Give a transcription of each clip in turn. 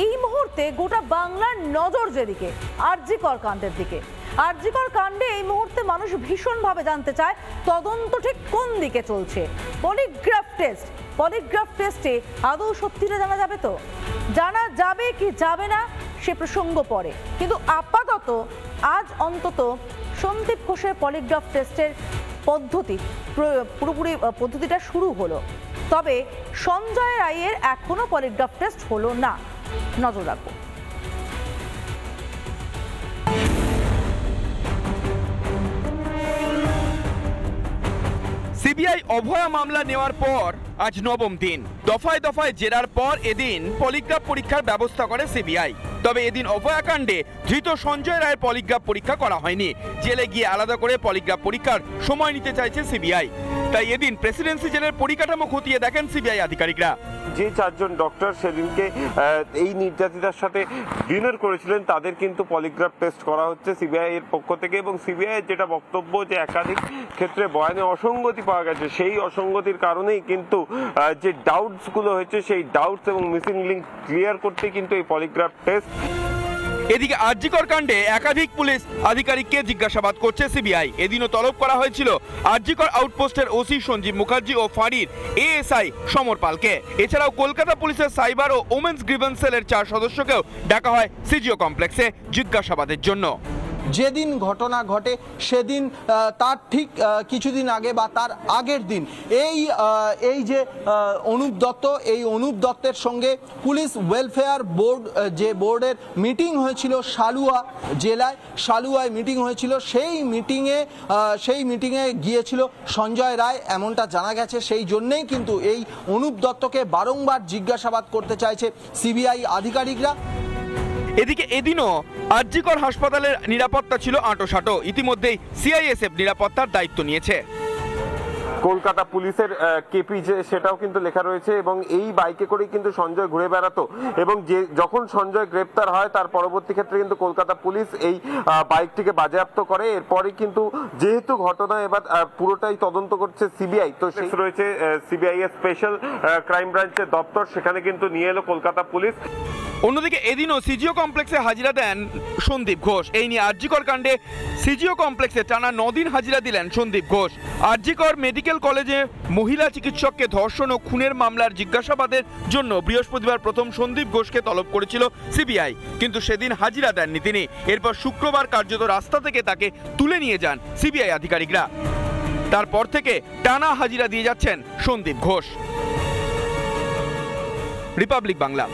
এই মুহূর্তে গোটা বাংলার নজর যেদিকে আরজি কর কাণ্ডের দিকে। আরজি কর কাণ্ডে এই মুহূর্তে মানুষ ভীষণভাবে জানতে চায় তদন্ত ঠিক কোন দিকে চলছে। পলিগ্রাফ টেস্টে আদৌ সত্যিটা জানা যাবে তো? জানা যাবে কি যাবে না সে প্রসঙ্গ পরে, কিন্তু আপাতত আজ অন্তত সন্দীপ ঘোষের পলিগ্রাফ টেস্টের পুরোপুরি পদ্ধতিটা শুরু হলো। তবে সঞ্জয় রায়ের এখনো পলিগ্রাফ টেস্ট হলো না, নজর রাখবো। সিবিআই অভয়া মামলা নেওয়ার পর আজ নবম দিন। দফায় দফায় জেরার পর এদিন পলিগ্রাফ পরীক্ষার ব্যবস্থা করে সিবিআই। তবে এদিন অভয়া কাণ্ডে ধৃত সঞ্জয় রায়ের পলিগ্রাফ পরীক্ষা করা হয়নি। জেলে গিয়ে আলাদা করে পলিগ্রাফ পরীক্ষার সময় নিতে চাইছে সিবিআই। তাই এদিন প্রেসিডেন্সি জেলের পরিকাঠামো খতিয়ে দেখেন সিবিআই আধিকারিকরা। যে চারজন ডক্টর সেদিনকে এই নির্যাতিতার সাথে ডিনার করেছিলেন তাদের কিন্তু পলিগ্রাফ টেস্ট করা হচ্ছে সিবিআই এর পক্ষ থেকে। এবং সিবিআই এর যেটা বক্তব্য যে একাধিক ক্ষেত্রে বয়ানে অসঙ্গতি পাওয়া গেছে, সেই অসঙ্গতির কারণেই কিন্তু যে ডাউটস গুলো হয়েছে সেই ডাউটস এবং মিসিং লিঙ্ক ক্লিয়ার করতে কিন্তু এই পলিগ্রাফ টেস্ট। এদিকে আরজি কর কাণ্ডে একাধিক পুলিশ আধিকারিককে জিজ্ঞাসাবাদ করছে সিবিআই। এদিনও তলব করা হয়েছিল আরজি কর আউটপোস্টের ওসি সঞ্জীব মুখার্জি ও ফাঁড়ির এএসআই সমর পালকে। এছাড়াও কলকাতা পুলিশের সাইবার ও ওমেন্স গ্রিভেন্স সেলের 4 সদস্যকেও ডাকা হয় সিজিও কমপ্লেক্সে জিজ্ঞাসাবাদের জন্য। যেদিন ঘটনা ঘটে সেদিন তার ঠিক কিছুদিন আগে বা তার আগের দিন এই যে অনুপ দত্তের সঙ্গে পুলিশ ওয়েলফেয়ার বোর্ড যে বোর্ডের মিটিং হয়েছিল সালুয়ায় মিটিং হয়েছিল, সেই মিটিংয়ে গিয়েছিল সঞ্জয় রায়, এমনটা জানা গেছে। সেই জন্যেই কিন্তু এই অনুপ দত্তকে বারংবার জিজ্ঞাসাবাদ করতে চাইছে সিবিআই আধিকারিকরা। এদিকে এদিনও আরজি কর হাসপাতালের নিরাপত্তা ছিল আঁটোসাঁটো। ইতিমধ্যেই সিআইএসএফ নিরাপত্তার দায়িত্ব নিয়েছে। কলকাতা পুলিশের কেপি সেটাও কিন্তু লেখা রয়েছে এবং এই বাইকে করেই কিন্তু সঞ্জয় ঘুরে বেড়াতো। এবং যখন সঞ্জয় গ্রেপ্তার হয় তার পরবর্তী ক্ষেত্রে কিন্তু কলকাতা পুলিশ এই বাইকটিকে বাজেয়াপ্ত করে। এরপরে কিন্তু যেহেতু ঘটনা এবার পুরোটাই তদন্ত করছে সিবিআই, তো শেষ রয়েছে সিবিআই এর স্পেশাল ক্রাইম ব্রাঞ্চের দপ্তর, সেখানে কিন্তু নিয়ে এলো কলকাতা পুলিশ। অন্যদিকে এদিনও সিজিও কমপ্লেক্সে হাজিরা দেন সন্দীপ ঘোষ। এই নিয়ে আরজি কর কাণ্ডে সিজিও কমপ্লেক্সে টানা 9 দিন হাজিরা দিলেন সন্দীপ ঘোষ। আরজি কর মেডিকেল কলেজে মহিলা চিকিৎসককে ধর্ষণ ও খুনের মামলার জিজ্ঞাসাবাদের জন্য বৃহস্পতিবার প্রথম সন্দীপ ঘোষকে তলব করেছিল সিবিআই, কিন্তু সেদিন হাজিরা দেননি তিনি। এরপর শুক্রবার কার্যত রাস্তা থেকে তাকে তুলে নিয়ে যান সিবিআই আধিকারিকরা। তারপর থেকে টানা হাজিরা দিয়ে যাচ্ছেন সন্দীপ ঘোষ। রিপাবলিক বাংলা।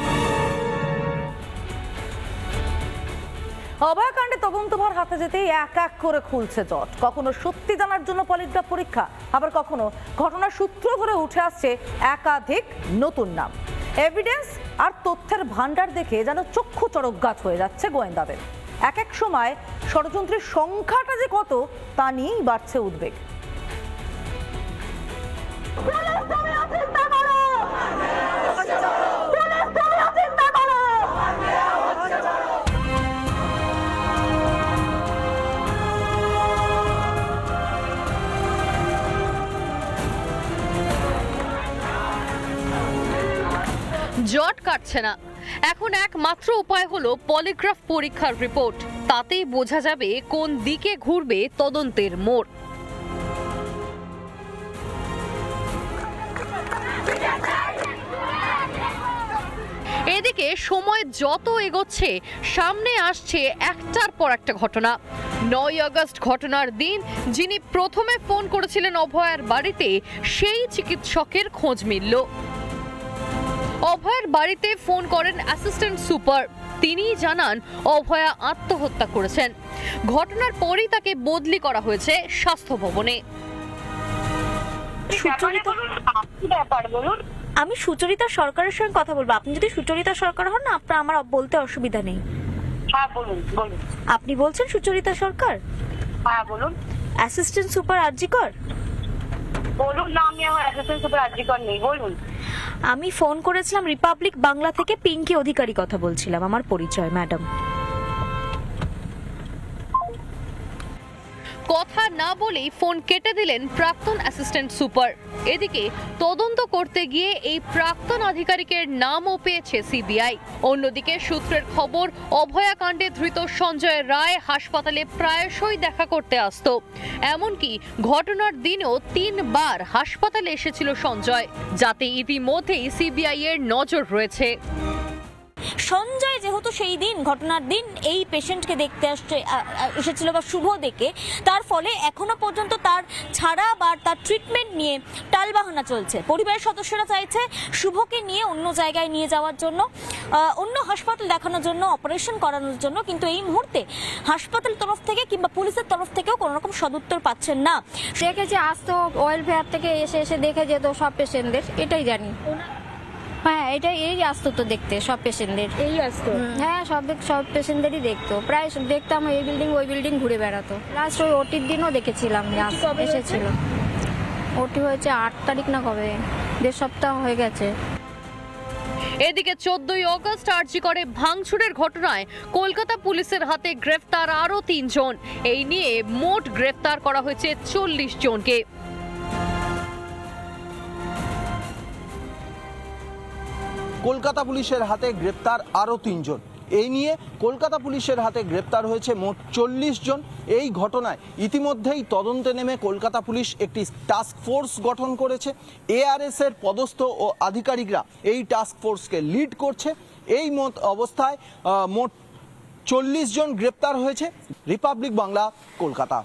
অভয়া কাণ্ডে তদন্তভার হাতে যেতেই এক এক করে খুলছে জট। কখনো সত্যি জানার জন্য পলিগ্রাফ পরীক্ষা, আবার কখনো ঘটনার সূত্র ধরে উঠে আসছে একাধিক নতুন নাম। এভিডেন্স আর তথ্যের ভান্ডার দেখে যেন চক্ষু চড়কগাছ হয়ে যাচ্ছে গোয়েন্দাদের। এক এক সময় ষড়যন্ত্রের সংখ্যাটা যে কত তা নিয়েই বাড়ছে উদ্বেগ। জট কাটছে না। এখন একমাত্র উপায় হলো পলিগ্রাফ পরীক্ষার রিপোর্ট। তাতেই বোঝা যাবে কোন দিকে ঘুরবে তদন্তের মোড়। এদিকে সময় যত এগোচ্ছে সামনে আসছে একটার পর একটা ঘটনা। 9 আগস্ট ঘটনার দিন যিনি প্রথমে ফোন করেছিলেন অভয়ার বাড়িতে, সেই চিকিৎসকের খোঁজ মিলল। অভয়ার বাড়িতে ফোন করেন অ্যাসিস্ট্যান্ট সুপার। তিনি জানান অভয়া আত্মহত্যা করেছেন। ঘটনার পরই তাকে বদলি করা হয়েছে স্বাস্থ্য ভবনে। আমি সুচরিতা সরকারের সঙ্গে কথা বলবো। আপনি যদি সুচরিতা সরকার হন না, আপনার আমার বলতে অসুবিধা নেই। হ্যাঁ বলুন। আপনি বলছেন সুচরিতা সরকার? হ্যাঁ বলুন। অ্যাসিস্ট্যান্ট সুপার আরজি কর বলুন। না, আমি আমার অ্যাসিস্ট্যান্ট সুপার আরজি কর নেই, বলুন। আমি ফোন করেছিলাম রিপাবলিক বাংলা থেকে, পিঙ্কি অধিকারী কথা বলছিলাম। আমার পরিচয় ম্যাডাম। কথা না বলেই ফোন কেটে দিলেন প্রাক্তন অ্যাসিস্ট্যান্ট সুপার। এদিকে তদন্ত করতে গিয়ে এই প্রাক্তন আধিকারিকের নামও পেয়েছে সিবিআই। অন্যদিকে সূত্রের খবর, অভয়া কাণ্ডে ধৃত সঞ্জয় রায় হাসপাতালে প্রায়শই দেখা করতে আসত। এমনকি ঘটনার দিনও 3 বার হাসপাতালে এসেছিল সঞ্জয়, যাতে ইতিমধ্যেই সিবিআই এর নজর রয়েছে। সঞ্জয় যেহেতু সেই দিন ঘটনার দিন এই পেশেন্টকে দেখতে এসেছিল বা শুভ দেখে, তার ফলে এখনো পর্যন্ত তার ছাড়া বা তার ট্রিটমেন্ট নিয়ে টালবাহানা চলছে। পরিবারের সদস্যরা চাইছে শুভকে নিয়ে অন্য জায়গায় নিয়ে যাওয়ার জন্য, অন্য হাসপাতাল দেখানোর জন্য, অপারেশন করানোর জন্য, কিন্তু এই মুহূর্তে হাসপাতাল তরফ থেকে কিংবা পুলিশের তরফ থেকেও কোনো রকম সদুত্তর পাচ্ছেন না। দেখেছি আসতো ওয়েলফেয়ার থেকে এসে দেখে যেত সব পেশেন্টদের, এটাই জানি। হ্যাঁ, এই আসতো তো দেখতে সব পেশেন্টদের, এই আসতো। হ্যাঁ, সব পেশেন্টদেরই দেখতো, প্রায় দেখতাম এই বিল্ডিং ওই বিল্ডিং ঘুরে বেড়াতো। লাস্ট ওই ওটির দিনও দেখেছিলাম এসেছিল। ওটি হয়েছে 8 তারিখ না কবে, 1.5 সপ্তাহ হয়ে গেছে। এদিকে 14ই অগস্ট আরজি করে ভাঙচুরের ঘটনায় কলকাতা পুলিশের হাতে গ্রেফতার আরও 3 জন। এই নিয়ে মোট গ্রেফতার করা হয়েছে 40 জনকে। কলকাতা পুলিশের হাতে গ্রেপ্তার আরও 3 জন। এই নিয়ে কলকাতা পুলিশের হাতে গ্রেপ্তার হয়েছে মোট 40 জন। এই ঘটনায় ইতিমধ্যেই তদন্তে নেমে কলকাতা পুলিশ একটি টাস্ক ফোর্স গঠন করেছে। এআরএস এর পদস্থ ও আধিকারিকরা এই টাস্ক ফোর্সকে লিড করছে। এই অবস্থায় মোট 40 জন গ্রেপ্তার হয়েছে। রিপাবলিক বাংলা, কলকাতা।